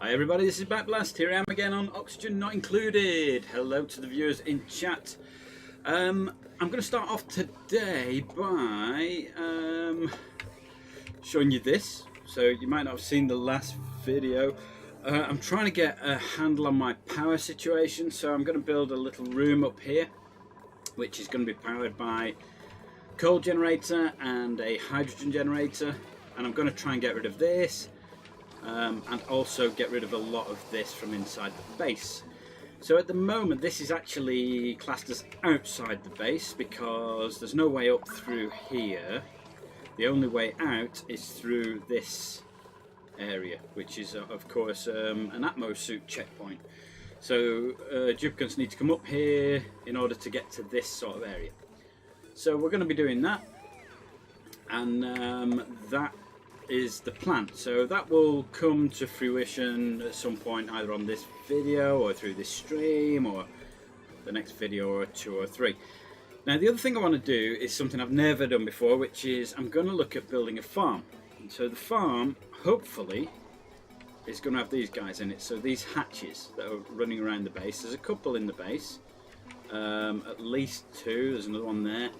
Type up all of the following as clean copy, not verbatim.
Hi everybody, this is Batblast. Here I am again on Oxygen Not Included. Hello to the viewers in chat. I'm going to start off today by showing you this. So you might not have seen the last video. I'm trying to get a handle on my power situation. So I'm going to build a little room up here, which is going to be powered by a coal generator and a hydrogen generator. And I'm going to try and get rid of this. And also get rid of a lot of this from inside the base. So at the moment this is actually classed as outside the base because there's no way up through here. The only way out is through this area, which is of course an atmosuit checkpoint. So Jupicants need to come up here in order to get to this sort of area. So we're going to be doing that, and that is the plan. So that will come to fruition at some point, either on this video or through this stream or the next video or 2 or 3. Now the other thing I want to do is something I've never done before, which is I'm going to look at building a farm. And so the farm hopefully is going to have these guys in it. So these hatches that are running around the base, there's a couple in the base, at least 2, there's another one there.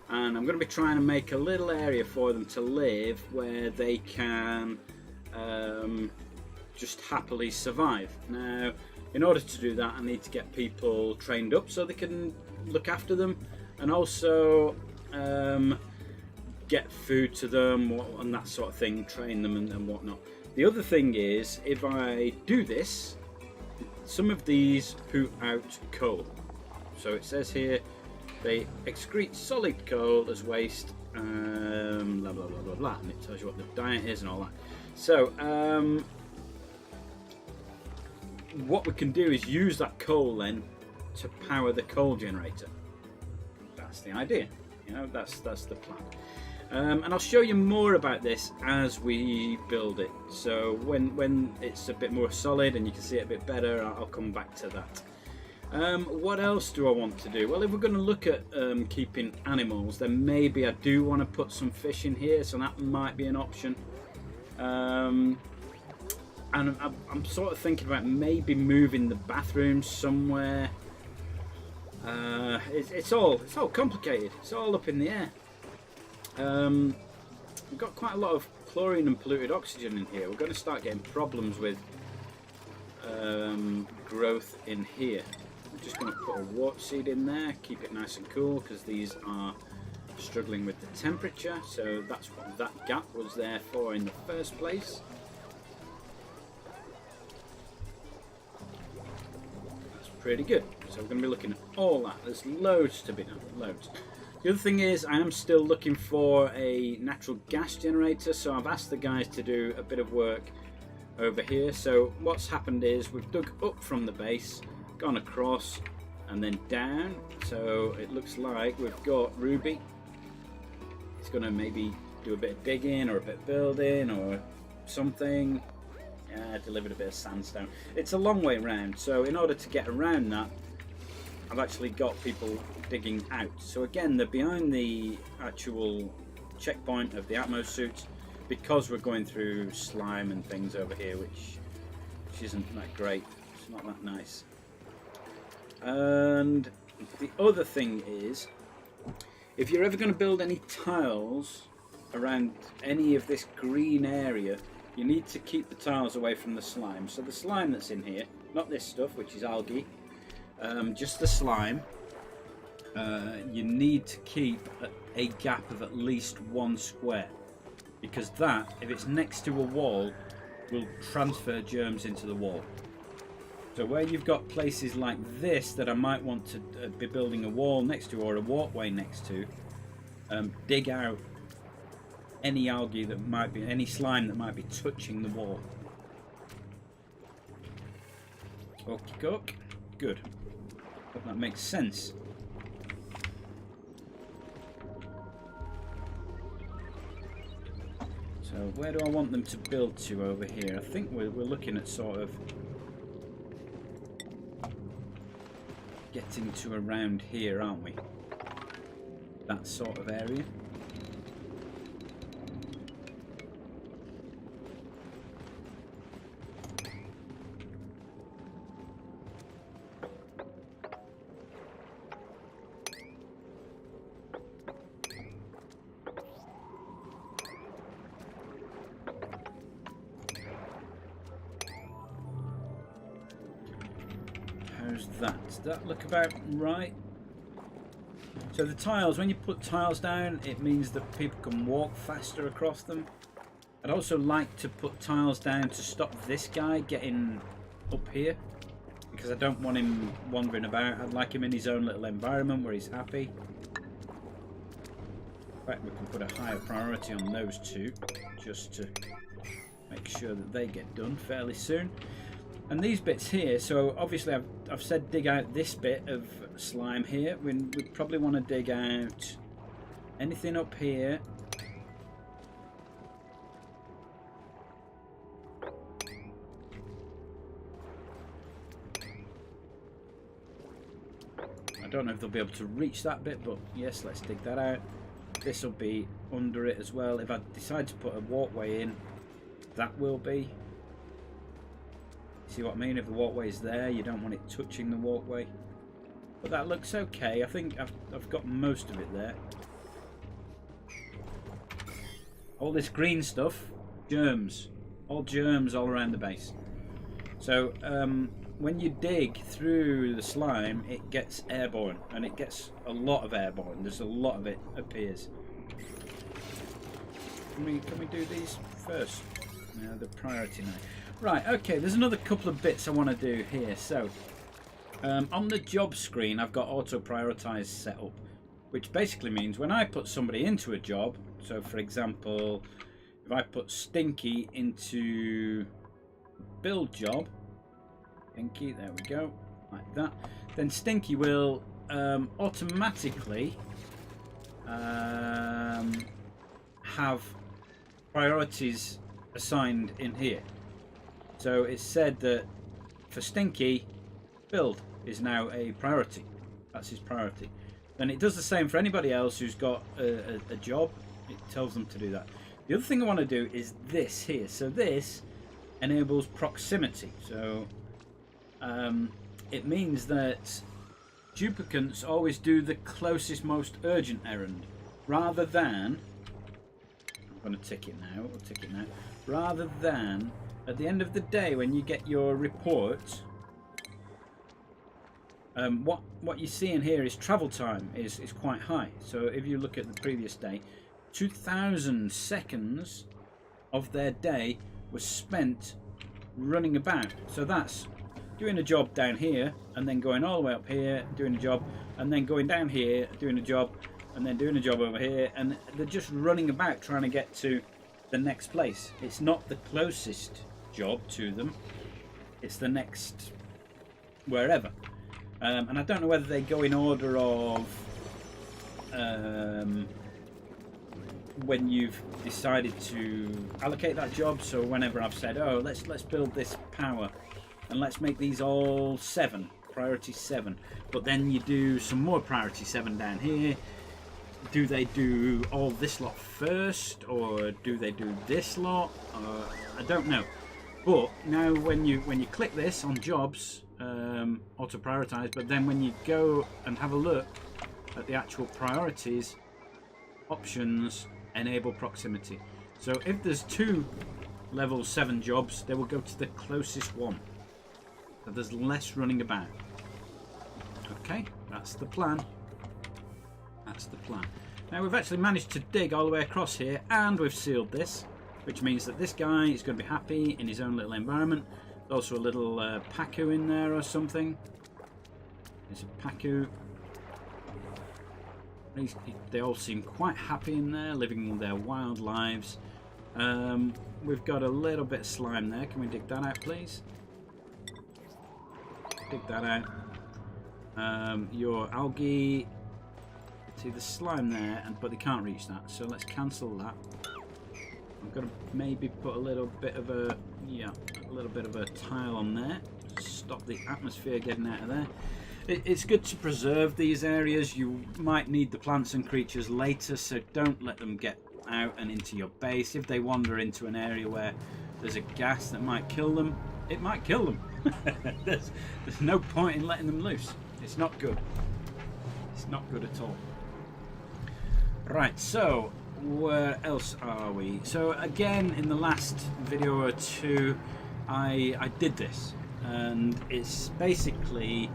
And I'm going to be trying to make a little area for them to live where they can just happily survive. Now, in order to do that, I need to get people trained up so they can look after them, and also get food to them and that sort of thing, train them and whatnot. The other thing is, if I do this, some of these poo out coal. So it says here, they excrete solid coal as waste, blah blah blah blah blah, and it tells you what the diet is and all that. So what we can do is use that coal then to power the coal generator. That's the idea, you know, that's the plan. And I'll show you more about this as we build it. So when it's a bit more solid and you can see it a bit better, I'll come back to that. What else do I want to do? Well, if we're going to look at keeping animals, then maybe I do want to put some fish in here, so that might be an option. And I'm sort of thinking about maybe moving the bathroom somewhere. It's all complicated. It's all up in the air. We've got quite a lot of chlorine and polluted oxygen in here. We're going to start getting problems with growth in here. I'm just going to put a wart seed in there, keep it nice and cool, because these are struggling with the temperature. So that's what that gap was there for in the first place. That's pretty good. So we're going to be looking at all that. There's loads to be done, loads. The other thing is I am still looking for a natural gas generator, so I've asked the guys to do a bit of work over here. So what's happened is we've dug up from the base, gone across and then down, so it looks like we've got Ruby. He's going to maybe do a bit of digging or a bit of building or something. Delivered a bit of sandstone. It's a long way around, so in order to get around that, I've actually got people digging out. So again, they're behind the actual checkpoint of the atmosuit, because we're going through slime and things over here, which isn't that great. It's not that nice. And the other thing is, if you're ever going to build any tiles around any of this green area, you need to keep the tiles away from the slime. So the slime that's in here, not this stuff, which is algae, just the slime, you need to keep a gap of at least 1 square. Because that, if it's next to a wall, will transfer germs into the wall. So where you've got places like this that I might want to be building a wall next to or a walkway next to, dig out any algae that might be, any slime that might be touching the wall. Okie doke. Good. Hope that makes sense. So where do I want them to build to over here? I think we're looking at sort of getting to around here, aren't we? That sort of area. How's that? Does that look about right? So the tiles, when you put tiles down, it means that people can walk faster across them. I'd also like to put tiles down to stop this guy getting up here, because I don't want him wandering about. I'd like him in his own little environment where he's happy. In fact, we can put a higher priority on those two, just to make sure that they get done fairly soon. And these bits here, so obviously I've said dig out this bit of slime here. We probably want to dig out anything up here. I don't know if they'll be able to reach that bit, but yes, let's dig that out. This will be under it as well. If I decide to put a walkway in, that will be. See what I mean? If the walkway's there, you don't want it touching the walkway. But that looks okay. I think I've got most of it there. All this green stuff, germs. All germs all around the base. So when you dig through the slime, it gets airborne, and it gets a lot of airborne. There's a lot of it appears. Can we do these first? No, the priority now. Right, okay, there's another couple of bits I want to do here. So, on the job screen, I've got auto prioritize set up, which basically means when I put somebody into a job, so for example, if I put Stinky into build job, Stinky, there we go, like that, then Stinky will automatically have priorities assigned in here. So it's said that for Stinky, build is now a priority. That's his priority. Then it does the same for anybody else who's got a job. It tells them to do that. The other thing I want to do is this here. So this enables proximity. So it means that duplicants always do the closest, most urgent errand, rather than, I'm going to tick it now, we'll tick it now, rather than at the end of the day when you get your report, what you see in here is travel time is quite high. So if you look at the previous day, 2,000 seconds of their day was spent running about. So that's doing a job down here and then going all the way up here, doing a job, and then going down here, doing a job, and then doing a job over here, and they're just running about trying to get to the next place. It's not the closest job to them, it's the next wherever. And I don't know whether they go in order of when you've decided to allocate that job. So whenever I've said, oh, let's build this power and let's make these all 7, priority 7, but then you do some more priority 7 down here. Do they do all this lot first, or do they do this lot? I don't know. But now when you click this on jobs, auto prioritize, but then when you go and have a look at the actual priorities, options, enable proximity. So if there's 2 level 7 jobs, they will go to the closest one. So there's less running about. Okay, that's the plan. That's the plan. Now we've actually managed to dig all the way across here, and we've sealed this, which means that this guy is going to be happy in his own little environment. There's also a little Pacu in there or something. There's a Pacu. They all seem quite happy in there, living their wild lives. We've got a little bit of slime there. Can we dig that out, please? Dig that out. Your algae. See the slime there, but they can't reach that. So let's cancel that. I'm going to maybe put a little bit of a tile on there. Stop the atmosphere getting out of there. It's good to preserve these areas. You might need the plants and creatures later, so don't let them get out and into your base. If they wander into an area where there's a gas that might kill them, it might kill them. There's no point in letting them loose. It's not good. It's not good at all. Right, so where else are we? So again, in the last video or two, I did this. and it's basically,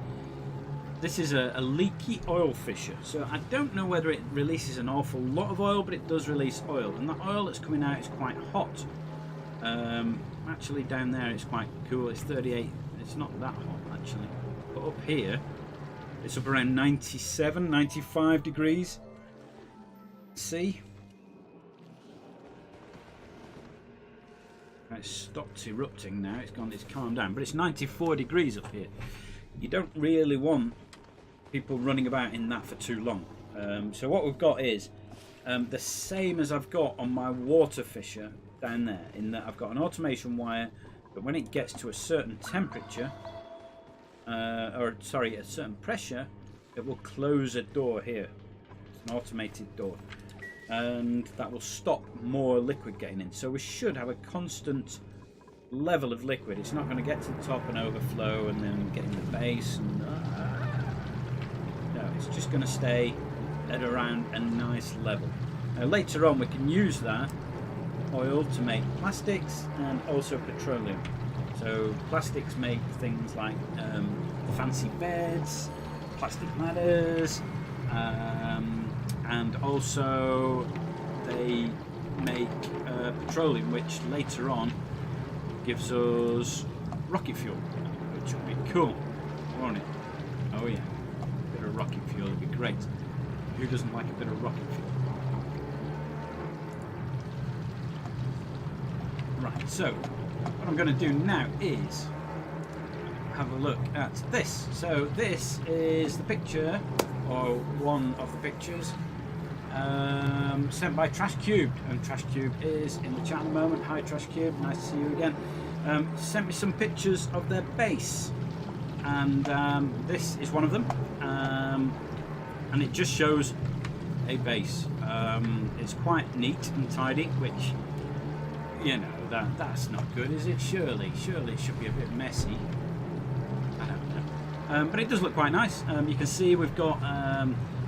this is a leaky oil fissure. So I don't know whether it releases an awful lot of oil, but it does release oil, and the oil that's coming out is quite hot. Actually down there it's quite cool, it's 38, it's not that hot actually, but up here it's up around 97, 95 degrees. See? It's stopped erupting now, it's calmed down, but it's 94 degrees up here. You don't really want people running about in that for too long. So what we've got is the same as I've got on my water fissure down there, in that I've got an automation wire, but when it gets to a certain temperature, a certain pressure, it will close a door here. It's an automated door, and that will stop more liquid getting in. So we should have a constant level of liquid. It's not going to get to the top and overflow and then get in the base. And, no, it's just going to stay at around a nice level. Now, later on we can use that oil to make plastics and also petroleum. So plastics make things like fancy beds, plastic ladders, and also they make petroleum, which later on gives us rocket fuel, which would be cool, won't it? Oh yeah, a bit of rocket fuel would be great. Who doesn't like a bit of rocket fuel? Right, so what I'm going to do now is have a look at this. So this is the picture, or one of the pictures, sent by Trash Cubed, and Trash Cube is in the chat at the moment. Hi Trash Cube, nice to see you again. Sent me some pictures of their base, and this is one of them, and it just shows a base. It's quite neat and tidy, which, you know, that's not good, is it? Surely it should be a bit messy. I don't know, but it does look quite nice. You can see we've got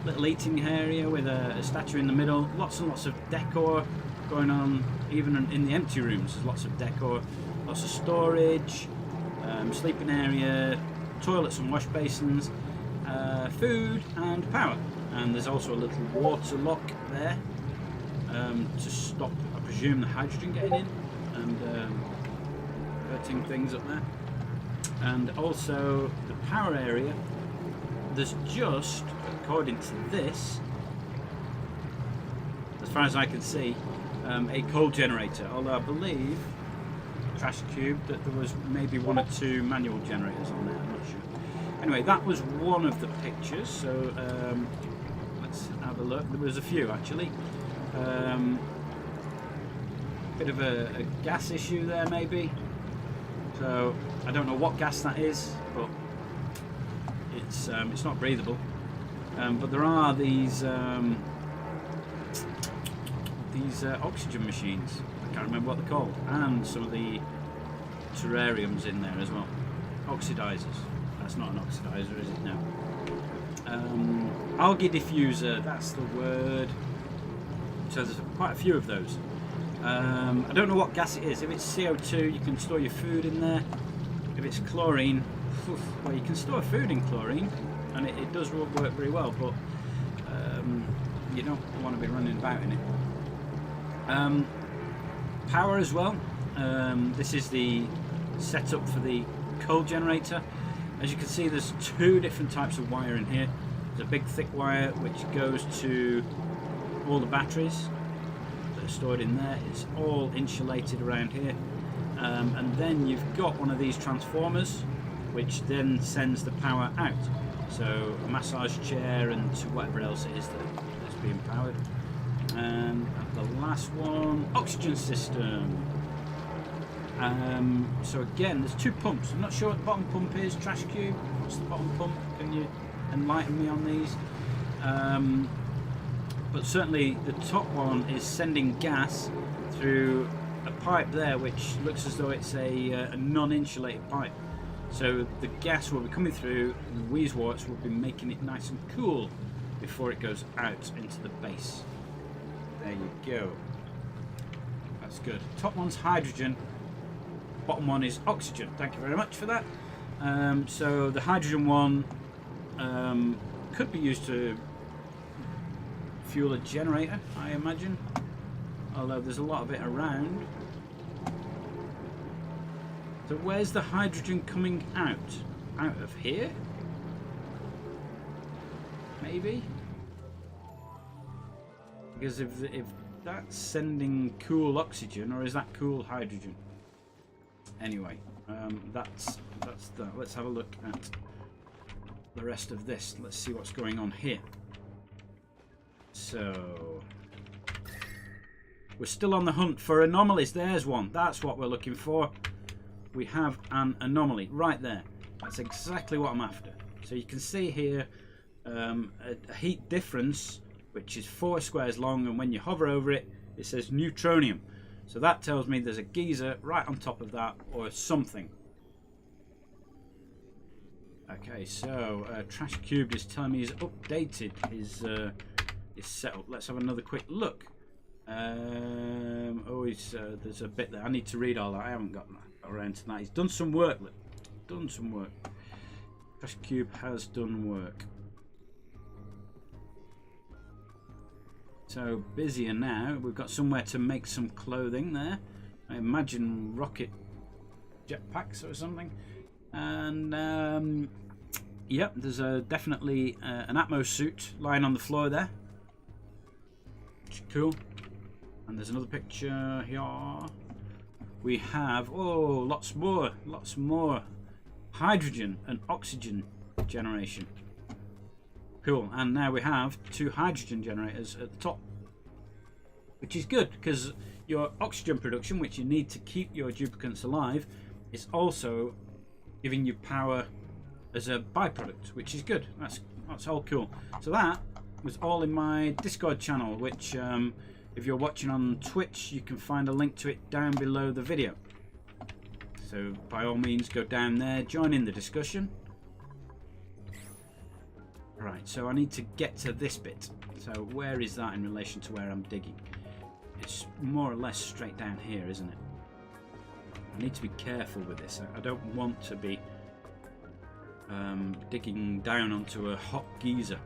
little eating area with a statue in the middle, lots and lots of decor going on. Even in the empty rooms there's lots of decor, lots of storage, sleeping area, toilets and wash basins, food and power, and there's also a little water lock there to stop, I presume, the hydrogen getting in and hurting things up there. And also the power area, there's just, according to this, as far as I can see, a coal generator, although I believe, Trash Cube, that there was maybe one or two manual generators on there, I'm not sure. Anyway, that was one of the pictures, so let's have a look. There was a few actually. Bit of a gas issue there maybe, so I don't know what gas that is, but it's not breathable. But there are these oxygen machines, I can't remember what they're called, and some of the terrariums in there as well. Oxidizers. That's not an oxidizer, is it? No. Algae diffuser, that's the word. So there's quite a few of those. I don't know what gas it is. If it's CO2, you can store your food in there. If it's chlorine, well, you can store food in chlorine, and it does work very well, but you don't want to be running about in it. Power as well. This is the setup for the coal generator. As you can see, there's two different types of wire in here. There's a big thick wire which goes to all the batteries that are stored in there. It's all insulated around here, and then you've got one of these transformers which then sends the power out, so a massage chair and to whatever else it is that's being powered. And the last one, oxygen system. So again, there's two pumps. I'm not sure what the bottom pump is. Trash Cube, what's the bottom pump? Can you enlighten me on these? But certainly the top one is sending gas through a pipe there, which looks as though it's a non-insulated pipe. So the gas will be coming through, and the Wheezeworts will be making it nice and cool before it goes out into the base. There you go. That's good. Top one's hydrogen. bottom one is oxygen. Thank you very much for that. So the hydrogen one could be used to fuel a generator, I imagine. Although there's a lot of it around. So where's the hydrogen coming out? Out of here? Maybe? Because if that's sending cool oxygen, or is that cool hydrogen? Anyway, that's that. Let's have a look at the rest of this. Let's see what's going on here. So we're still on the hunt for anomalies. There's one. That's what we're looking for. We have an anomaly right there. That's exactly what I'm after. So you can see here a heat difference which is 4 squares long, and when you hover over it, it says neutronium. So that tells me there's a geyser right on top of that, or something. Okay, so Trash Cubed is telling me he's updated his setup. Let's have another quick look. There's a bit there. I need to read all that. I haven't got around to that. He's done some work. Look. Done some work. Trash Cube has done work. So busier now. We've got somewhere to make some clothing there. I imagine rocket jetpacks or something. And yep, there's definitely an Atmos suit lying on the floor there. Which is cool. And there's another picture here. We have lots more hydrogen and oxygen generation. Cool. And now we have 2 hydrogen generators at the top, which is good because your oxygen production, which you need to keep your duplicants alive, is also giving you power as a byproduct, which is good. That's all cool. So that was all in my Discord channel, which if you're watching on Twitch, you can find a link to it down below the video. So by all means, go down there, join in the discussion. Right, so I need to get to this bit. So where is that in relation to where I'm digging? It's more or less straight down here, isn't it? I need to be careful with this. I don't want to be digging down onto a hot geyser.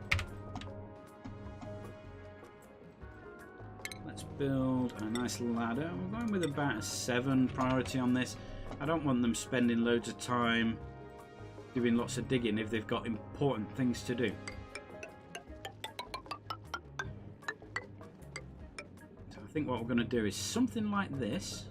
Let's build a nice ladder. We're going with about a 7 priority on this. I don't want them spending loads of time doing lots of digging if they've got important things to do. So I think what we're going to do is something like this.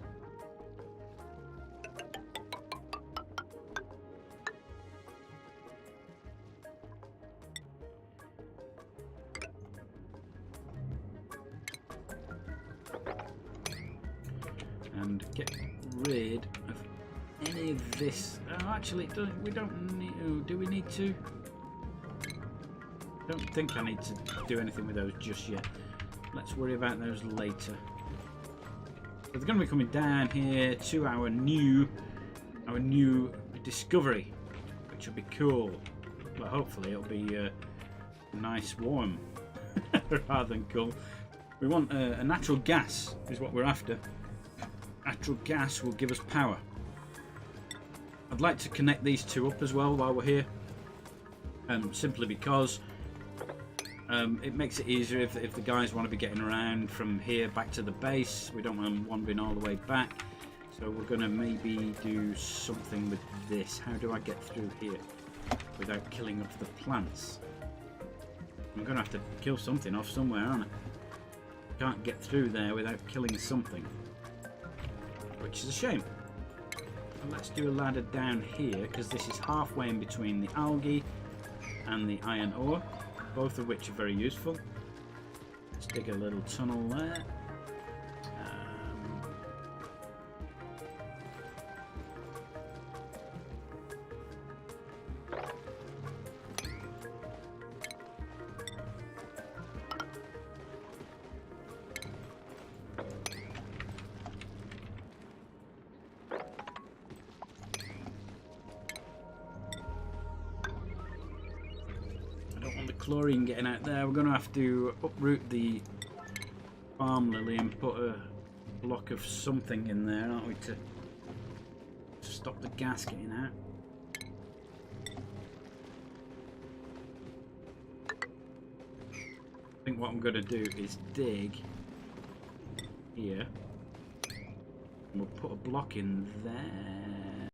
And get rid of any of this. Oh, actually, we don't need. Oh, do we need to? Don't think I need to do anything with those just yet. Let's worry about those later. So they're going to be coming down here to our new discovery, which will be cool. Well, hopefully it'll be nice, warm, rather than cool. We want a natural gas is what we're after. Natural gas will give us power. I'd like to connect these 2 up as well while we're here, simply because it makes it easier if the guys want to be getting around from here back to the base. We don't want them wandering all the way back, so we're going to maybe do something with this. How do I get through here without killing off the plants? I'm going to have to kill something off somewhere, aren't I? Can't get through there without killing something, which is a shame. So let's do a ladder down here, because this is halfway in between the algae and the iron ore, both of which are very useful. Let's dig a little tunnel there. Chlorine getting out there. We're going to have to uproot the farm lily and put a block of something in there, aren't we, to stop the gas getting out. I think what I'm going to do is dig here. And we'll put a block in there.